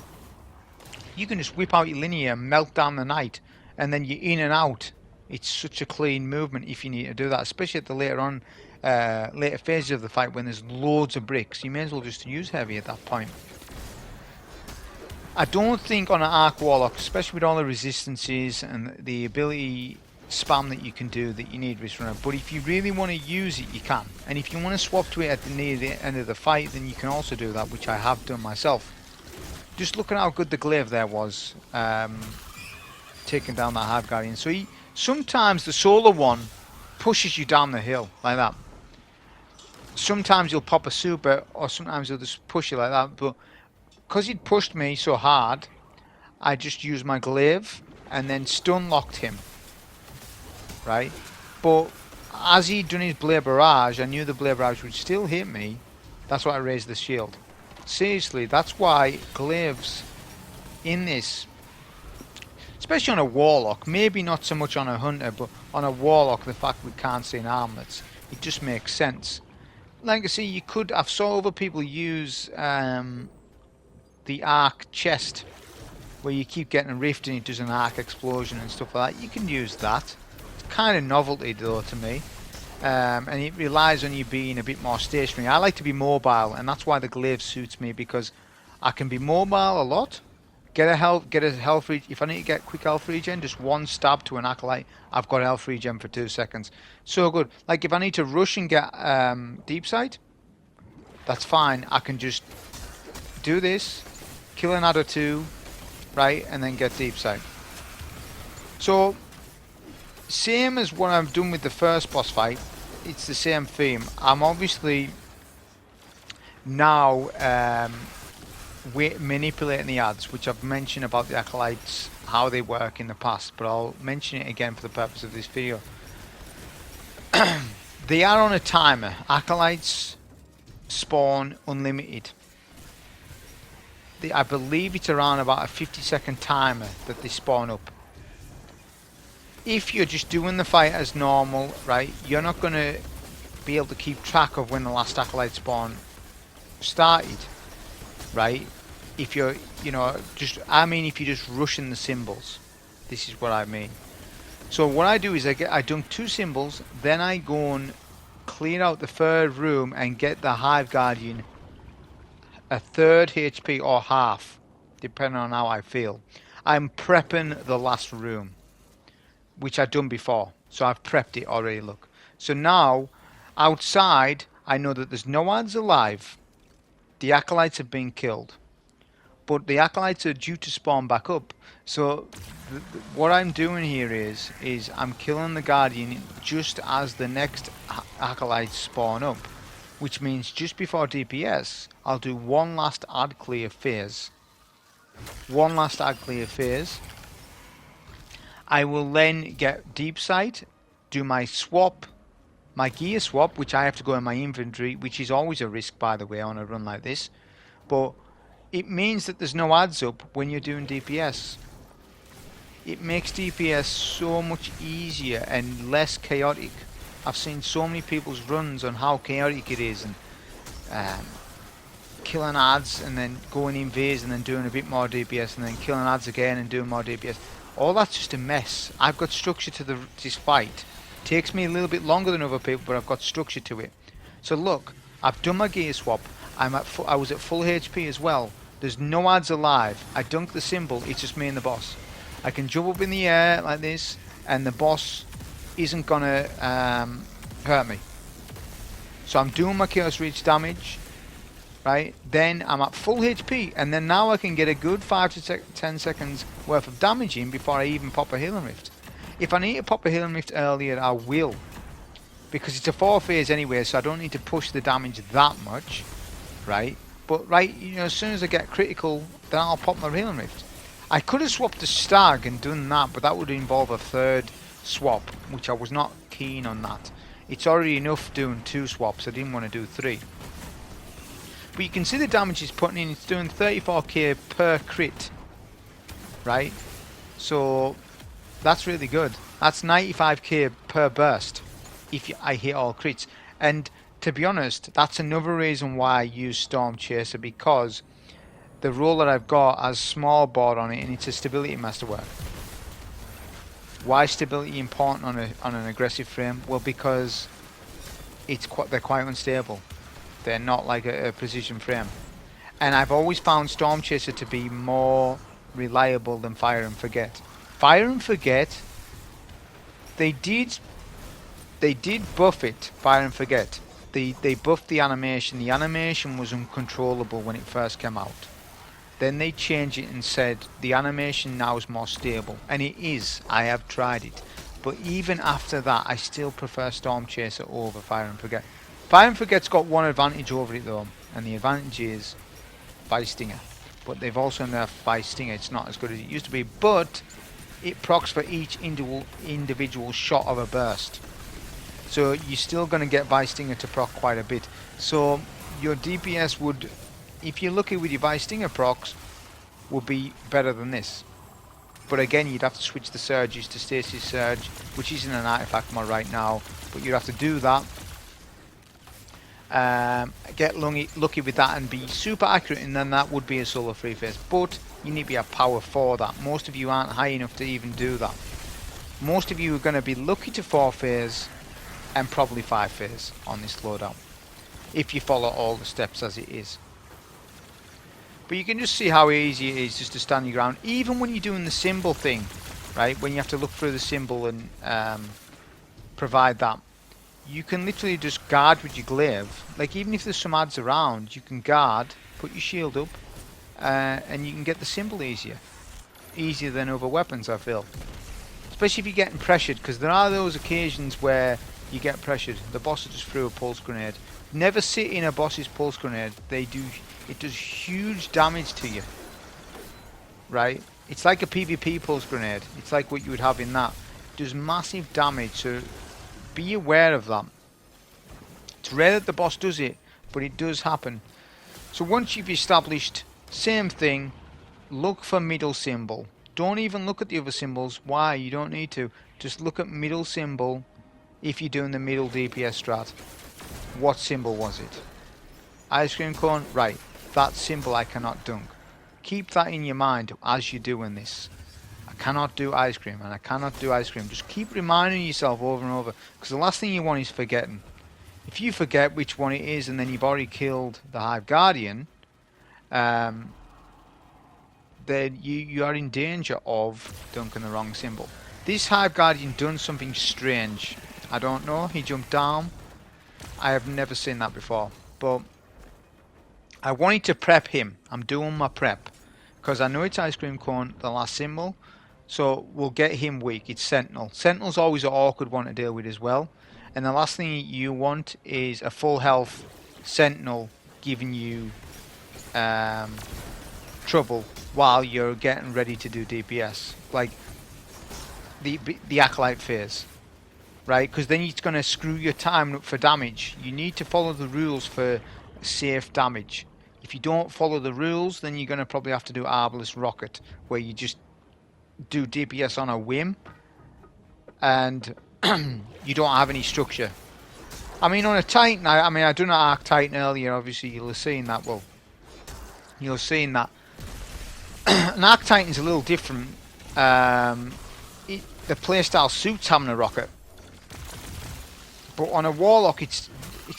you can just whip out your linear, melt down the knight, and then you're in and out. It's such a clean movement if you need to do that, especially at the later phases of the fight when there's loads of bricks. You may as well just use heavy at that point. I don't think on an Arc Warlock, especially with all the resistances and the ability spam that you can do, that you need Wrist Runner. But if you really want to use it, you can. And if you want to swap to it near the end of the fight, then you can also do that, which I have done myself. Just look at how good the Glaive there was, taking down that Hive Guardian. So sometimes the solar one pushes you down the hill, like that. Sometimes you'll pop a super, or sometimes he'll just push you like that. But because he'd pushed me so hard, I just used my Glaive and then stun locked him. Right? But as he'd done his Blade Barrage, I knew the Blade Barrage would still hit me. That's why I raised the shield. Seriously, that's why Glaives in this, especially on a Warlock, maybe not so much on a Hunter, but on a Warlock, the fact we can't see Armlets, it just makes sense. Like I say, you could, I've saw other people use the arc chest, where you keep getting a rift and it does an arc explosion and stuff like that. You can use that. It's kind of novelty though to me, and it relies on you being a bit more stationary. I like to be mobile, and that's why the Glaive suits me, because I can be mobile a lot. Get a health regen. If I need to get quick health regen, just one stab to an acolyte, I've got health regen for 2 seconds. So good. Like if I need to rush and get deep sight, that's fine. I can just do this, kill an adder 2, right, and then get deep sight. So same as what I've done with the first boss fight, it's the same theme. I'm obviously now manipulating the adds, which I've mentioned about the acolytes, how they work in the past, but I'll mention it again for the purpose of this video. They are on a timer. Acolytes spawn unlimited. I believe it's around about a 50-second timer that they spawn up. If you're just doing the fight as normal, right, you're not going to be able to keep track of when the last acolyte spawn started, right? If you're, if you're just rushing the symbols, this is what I mean. So what I do is I dunk 2 symbols, then I go and clear out the 3rd room and get the Hive Guardian a 3rd HP or half, depending on how I feel. I'm prepping the last room, which I've done before, so I've prepped it already. Look, so now outside I know that there's no adds alive. The acolytes have been killed, but the acolytes are due to spawn back up. So what I'm doing here is I'm killing the Guardian just as the next acolytes spawn up, which means just before DPS I'll do one last add clear phase. I will then get deep sight, do my swap, my gear swap, which I have to go in my inventory, which is always a risk, by the way, on a run like this. But it means that there's no adds up when you're doing DPS. It makes DPS so much easier and less chaotic. I've seen so many people's runs on how chaotic it is, and killing adds and then going in phase and then doing a bit more DPS and then killing adds again and doing more DPS. All that's just a mess. I've got structure to this fight. Takes me a little bit longer than other people, but I've got structure to it. So look, I've done my gear swap. I was at full HP as well. There's no adds alive. I dunk the symbol, it's just me and the boss. I can jump up in the air like this, and the boss isn't gonna hurt me. So I'm doing my Chaos Reach damage, right? Then I'm at full HP, and then now I can get a good 5 to 10 seconds worth of damage in before I even pop a Healing Rift. If I need to pop a Healing Rift earlier, I will. Because it's a 4 phase anyway, so I don't need to push the damage that much, right? But right, you know, as soon as I get critical, then I'll pop my Healing Rift. I could have swapped the Stag and done that, but that would involve a third swap, which I was not keen on that. It's already enough doing 2 swaps, I didn't want to do 3. But you can see the damage it's putting in, it's doing 34k per crit, right? So that's really good. That's 95k per burst if I hit all crits. And to be honest, that's another reason why I use Stormchaser, because the role that I've got has small board on it and it's a stability masterwork. Why is stability important on an aggressive frame? Well, because they're quite unstable. They're not like a precision frame. And I've always found Stormchaser to be more reliable than Fire and Forget. Fire and Forget, they did buff it, Fire and Forget. They buffed the animation. The animation was uncontrollable when it first came out. Then they changed it and said the animation now is more stable. And it is. I have tried it. But even after that, I still prefer Stormchaser over Fire and Forget. Fire and Forget's got one advantage over it though, and the advantage is Vice Stinger. But they've also nerfed Vice Stinger. It's not as good as it used to be, but it procs for each individual shot of a burst. So you're still going to get Vice Stinger to proc quite a bit. So your DPS would, if you're lucky with your Vice Stinger procs, would be better than this. But again, you'd have to switch the surges to Stasis Surge, which isn't an artifact mod right now, but you'd have to do that. Get lucky with that and be super accurate, and then that would be a solo 3 phase. But you need to be a power for that. Most of you aren't high enough to even do that. Most of you are going to be lucky to 4 phase and probably 5 phase on this loadout, if you follow all the steps as it is. But you can just see how easy it is just to stand your ground, even when you're doing the symbol thing, right? When you have to look through the symbol and provide that. You can literally just guard with your glaive. Like, even if there's some adds around, you can guard, put your shield up, and you can get the symbol easier. Easier than other weapons, I feel. Especially if you're getting pressured, because there are those occasions where you get pressured. The boss just threw a pulse grenade. Never sit in a boss's pulse grenade. It does huge damage to you. Right? It's like a PvP pulse grenade. It's like what you would have in that. It does massive damage, so be aware of that. It's rare that the boss does it, but it does happen. So once you've established, same thing, look for middle symbol. Don't even look at the other symbols. Why? You don't need to. Just look at middle symbol if you're doing the middle DPS strat. What symbol was it? Ice cream cone? Right. That symbol I cannot dunk. Keep that in your mind as you're doing this. I cannot do ice cream, and I cannot do ice cream. Just keep reminding yourself over and over, because the last thing you want is forgetting. If you forget which one it is and then you've already killed the Hive Guardian, then you are in danger of dunking the wrong symbol. This Hive Guardian done something strange. I don't know. He jumped down. I have never seen that before. But I wanted to prep him. I'm doing my prep, because I know it's ice cream cone, the last symbol. So we'll get him weak. It's Sentinel. Sentinel's always an awkward one to deal with as well. And the last thing you want is a full health Sentinel giving you trouble while you're getting ready to do DPS. Like the Acolyte phase. Right? Because then it's going to screw your time up for damage. You need to follow the rules for safe damage. If you don't follow the rules, then you're going to probably have to do Arbalest Rocket, where you just do DPS on a whim and you don't have any structure. I mean, on a Titan, I done an Arc Titan earlier, obviously you'll have seen that. Well, you'll have seen that. An Arc Titan's a little different. The playstyle suits having a rocket. But on a Warlock, it's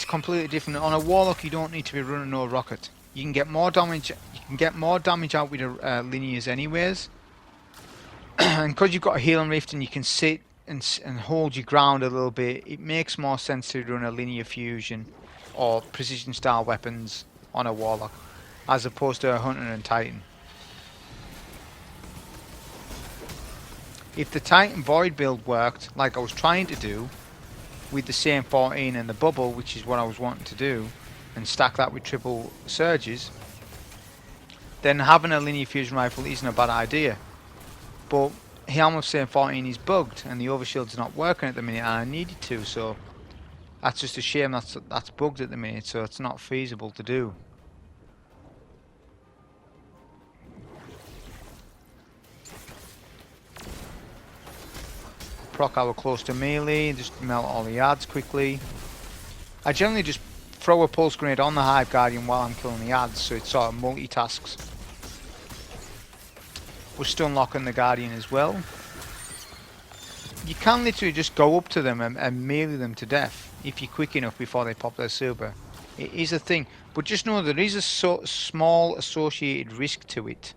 completely different. On a Warlock, you don't need to be running no rocket. You can get more damage. You can get more damage out with linears anyways, and because you've got a healing rift and you can sit and hold your ground a little bit, it makes more sense to run a linear fusion or precision style weapons on a warlock as opposed to a hunter and titan. If the Titan Void build worked like I was trying to do with the same 14 and the bubble, which is what I was wanting to do, and stack that with triple surges, then having a linear fusion rifle isn't a bad idea. But Helm of Same 14 is bugged and the overshield's not working at the minute, and I needed to, so that's just a shame that's bugged at the minute, so it's not feasible to do. Proc our close to melee, just melt all the ads quickly. I generally just throw a pulse grenade on the Hive Guardian while I'm killing the ads, so it sort of multitasks. We're stun locking the Guardian as well. You can literally just go up to them and melee them to death if you're quick enough before they pop their super. It is a thing, but just know there is a small associated risk to it.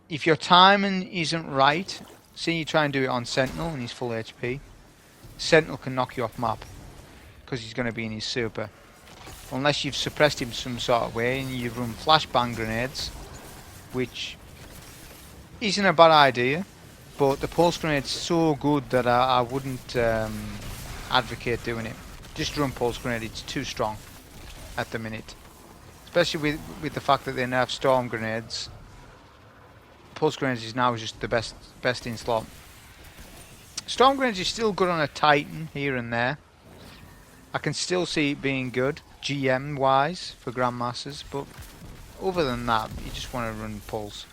If your timing isn't right, say you try and do it on Sentinel and he's full HP, Sentinel can knock you off map because he's going to be in his super. Unless you've suppressed him some sort of way and you run flashbang grenades, which isn't a bad idea, but the pulse grenade's so good that I wouldn't advocate doing it. Just run pulse grenade, it's too strong at the minute. Especially with the fact that they nerf storm grenades. Pulse grenades is now just the best in slot. Storm grenades is still good on a Titan here and there. I can still see it being good GM wise for Grandmasters, but other than that, you just want to run pulse.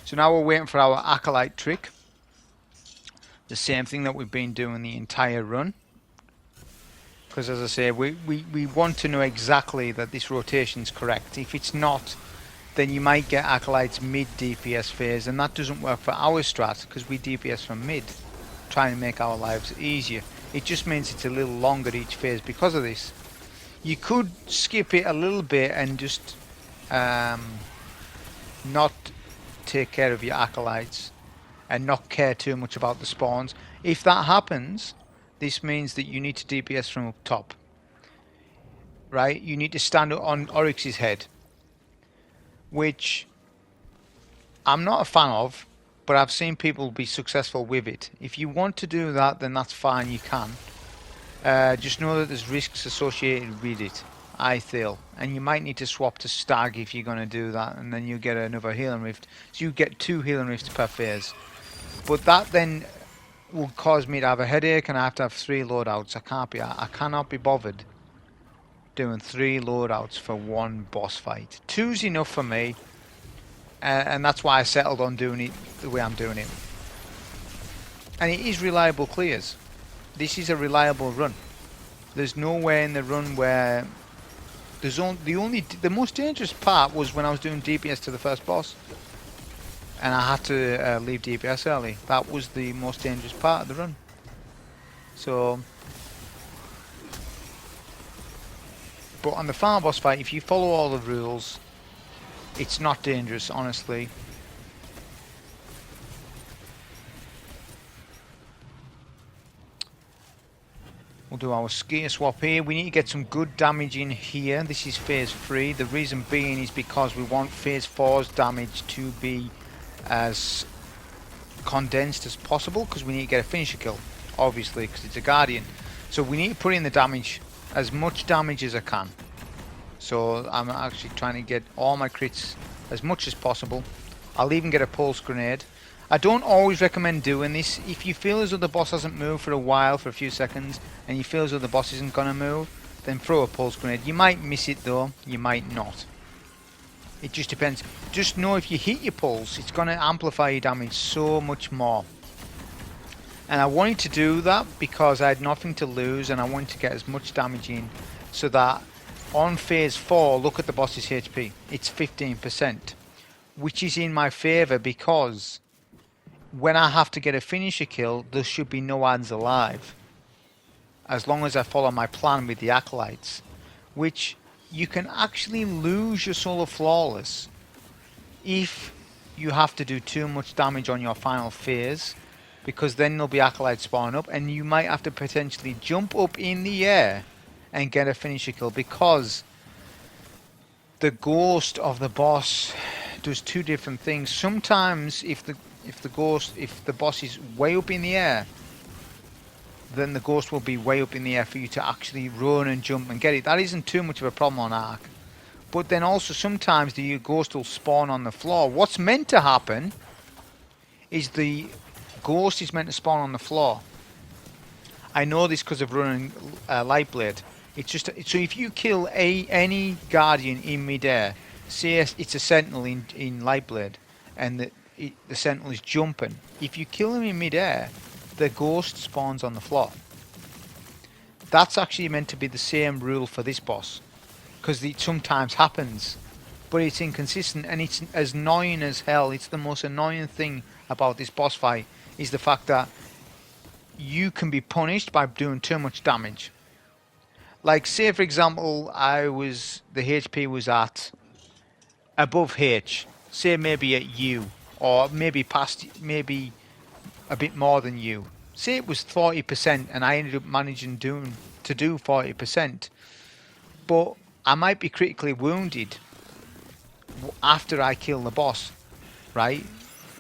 So now we're waiting for our Acolyte trick. The same thing that we've been doing the entire run. Because as I say, we want to know exactly that this rotation's correct. If it's not, then you might get Acolytes mid DPS phase, and that doesn't work for our strat because we DPS from mid, trying to make our lives easier. It just means it's a little longer each phase because of this. You could skip it a little bit and just not take care of your Acolytes and not care too much about the spawns. If that happens, this means that you need to DPS from up top. Right? You need to stand on Oryx's head, which I'm not a fan of, but I've seen people be successful with it. If you want to do that, then that's fine, you can. Just know that there's risks associated with it, I feel. And you might need to swap to Stag if you're going to do that, and then you get another healing rift. So you get 2 healing rifts per phase. But that then will cause me to have a headache, and I have to have 3 loadouts. I cannot be bothered doing 3 loadouts for 1 boss fight. 2's enough for me, and that's why I settled on doing it the way I'm doing it. And it is reliable clears. This is a reliable run. There's nowhere in the run where the most dangerous part was when I was doing DPS to the first boss, and I had to leave DPS early. That was the most dangerous part of the run. So, but on the final boss fight, if you follow all the rules, it's not dangerous, honestly. We'll do our gear swap here. We need to get some good damage in here. This is phase 3. The reason being is because we want phase 4's damage to be as condensed as possible, because we need to get a finisher kill, obviously, because it's a Guardian. So we need to put in the damage, as much damage as I can. So I'm actually trying to get all my crits as much as possible. I'll even get a pulse grenade. I don't always recommend doing this. If you feel as though the boss hasn't moved for a while, for a few seconds, and you feel as though the boss isn't going to move, then throw a pulse grenade. You might miss it though, you might not. It just depends. Just know if you hit your pulse, it's going to amplify your damage so much more. And I wanted to do that because I had nothing to lose, and I wanted to get as much damage in so that on phase 4, look at the boss's HP. It's 15%, which is in my favour because when I have to get a finisher kill, there should be no ads alive. as long as I follow my plan with the Acolytes, which you can actually lose your Soul of Flawless if you have to do too much damage on your final phase, because then there'll be Acolytes spawning up and you might have to potentially jump up in the air and get a finisher kill, because the ghost of the boss does two different things. Sometimes if the boss is way up in the air, then the ghost will be way up in the air for you to actually run and jump and get it. That isn't too much of a problem on Ark. But then also sometimes the ghost will spawn on the floor. What's meant to happen is the ghost is meant to spawn on the floor. I know this because of running Lightblade. It's just so if you kill any guardian in midair, say it's a sentinel in Lightblade, and the sentinel is jumping. If you kill him in midair, the ghost spawns on the floor. That's actually meant to be the same rule for this boss, because it sometimes happens, but it's inconsistent and it's as annoying as hell. It's the most annoying thing about this boss fight, is the fact that you can be punished by doing too much damage. Like, say for example, the HP was at above H, say maybe at U, or maybe past, maybe a bit more than U. Say it was 40% and I ended up managing to do 40%, but I might be critically wounded after I kill the boss, right?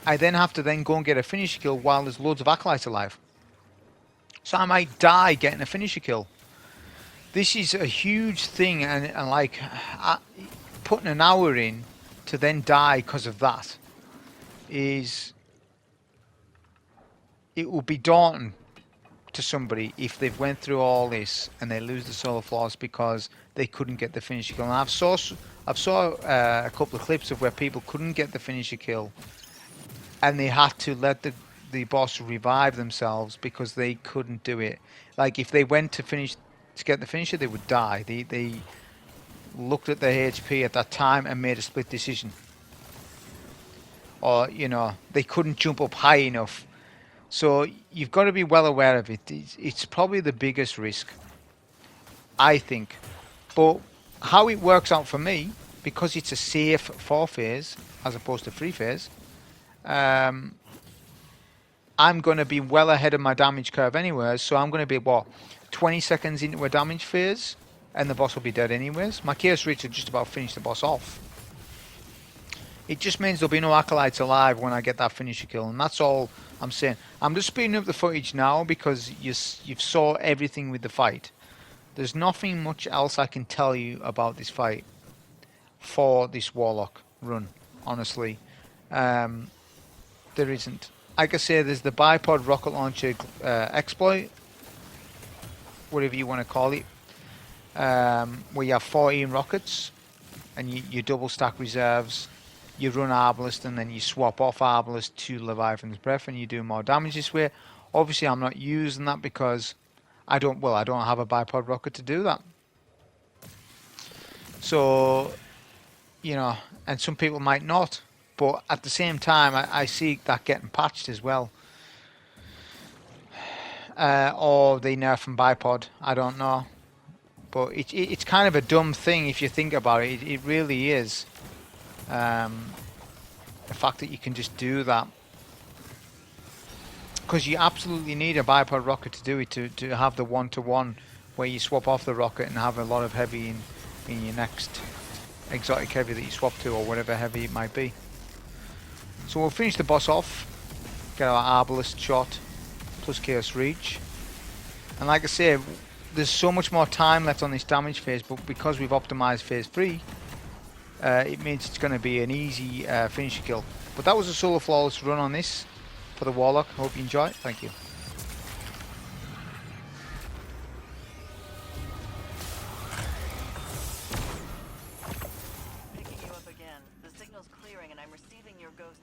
I then have to then go and get a finisher kill while there's loads of Acolytes alive. So I might die getting a finisher kill. This is a huge thing, and like putting an hour in to then die because of that it will be daunting to somebody if they've went through all this and they lose the Soul of Flawless because they couldn't get the finisher kill. And I've saw a couple of clips of where people couldn't get the finisher kill and they had to let the boss revive themselves because they couldn't do it. Like if they went to get the finisher, they would die. They looked at their HP at that time and made a split decision. Or, you know, they couldn't jump up high enough. So you've got to be well aware of it. It's probably the biggest risk, I think. But how it works out for me, because it's a safe 4-phase as opposed to 3-phase, I'm going to be well ahead of my damage curve anyway. So I'm going to be, what, 20 seconds into a damage phase, and the boss will be dead anyways. My Chaos Reach will just about finish the boss off. It just means there'll be no Acolytes alive when I get that finisher kill, and that's all I'm saying. I'm just speeding up the footage now because you've saw everything with the fight. There's nothing much else I can tell you about this fight for this Warlock run, honestly. There isn't. Like I say, there's the bipod rocket launcher exploit, whatever you want to call it, where you have 14 rockets and you double stack reserves. You run Arbalest and then you swap off Arbalest to Leviathan's Breath and you do more damage this way. Obviously I'm not using that because I don't have a bipod rocket to do that. So, you know, and some people might not, but at the same time I see that getting patched as well. Or they nerf from bipod, I don't know. But it's kind of a dumb thing if you think about it. It really is. The fact that you can just do that, because you absolutely need a bipod rocket to do it, to have the one-to-one where you swap off the rocket and have a lot of heavy in your next exotic heavy that you swap to, or whatever heavy it might be. So we'll finish the boss off, get our Arbalest shot plus Chaos Reach, and like I say, there's so much more time left on this damage phase, but because we've optimized phase 3, it means it's going to be an easy finisher kill. But that was a Soul of Flawless run on this for the Warlock. Hope you enjoy it. Thank you. Picking you up again. The signal's clearing and I'm receiving your ghost